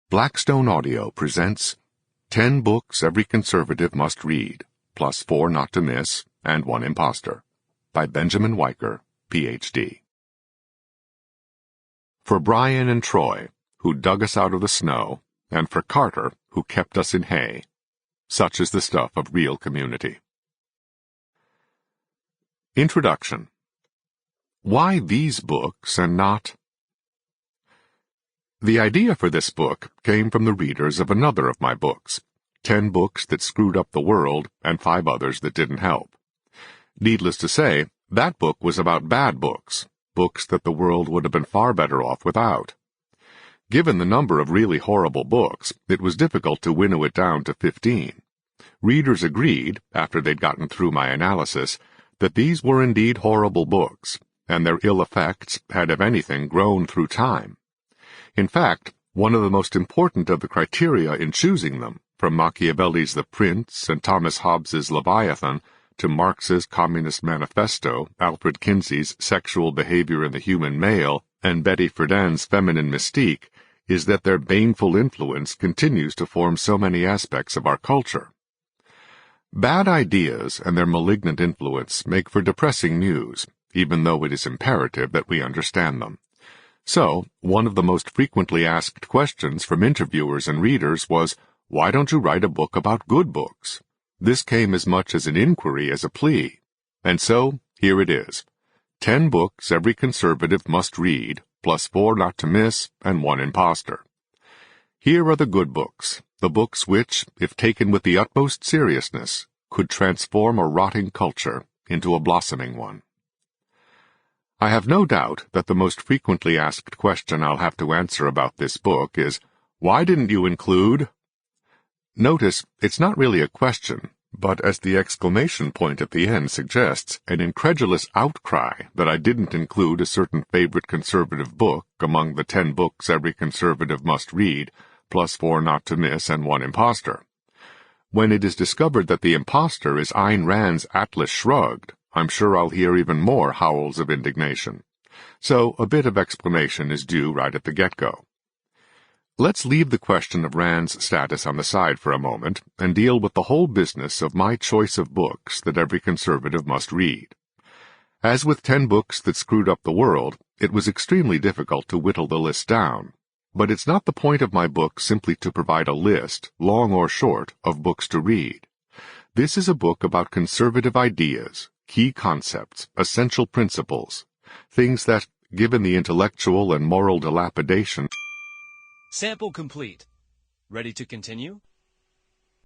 Blackstone Audio presents 10 Books Every Conservative Must Read, plus 4 Not to Miss, and 1 Imposter, by Benjamin Wiker, Ph.D. For Brian and Troy, who dug us out of the snow, and for Carter, who kept us in hay. Such is the stuff of real community. Introduction. Why these books and not... The idea for this book came from the readers of another of my books, 10 Books That Screwed Up the World and 5 Others That Didn't Help. Needless to say, that book was about bad books, books that the world would have been far better off without. Given the number of really horrible books, it was difficult to winnow it down to 15. Readers agreed, after they'd gotten through my analysis, that these were indeed horrible books, and their ill effects had, if anything, grown through time. In fact, one of the most important of the criteria in choosing them, from Machiavelli's The Prince and Thomas Hobbes's Leviathan to Marx's Communist Manifesto, Alfred Kinsey's Sexual Behavior in the Human Male, and Betty Friedan's Feminine Mystique, is that their baneful influence continues to form so many aspects of our culture. Bad ideas and their malignant influence make for depressing news, even though it is imperative that we understand them. So, one of the most frequently asked questions from interviewers and readers was, why don't you write a book about good books? This came as much as an inquiry as a plea. And so, here it is. 10 books every conservative must read, plus 4 not to miss, and 1 imposter. Here are the good books, the books which, if taken with the utmost seriousness, could transform a rotting culture into a blossoming one. I have no doubt that the most frequently asked question I'll have to answer about this book is, why didn't you include... Notice, it's not really a question, but as the exclamation point at the end suggests, an incredulous outcry that I didn't include a certain favorite conservative book among the 10 books every conservative must read, plus 4 not to miss and 1 imposter. When it is discovered that the imposter is Ayn Rand's Atlas Shrugged, I'm sure I'll hear even more howls of indignation. So a bit of explanation is due right at the get-go. Let's leave the question of Rand's status on the side for a moment and deal with the whole business of my choice of books that every conservative must read. As with 10 books that screwed up the world, it was extremely difficult to whittle the list down. But it's not the point of my book simply to provide a list, long or short, of books to read. This is a book about conservative ideas, key concepts, essential principles, things that, given the intellectual and moral dilapidation... Sample complete. Ready to continue?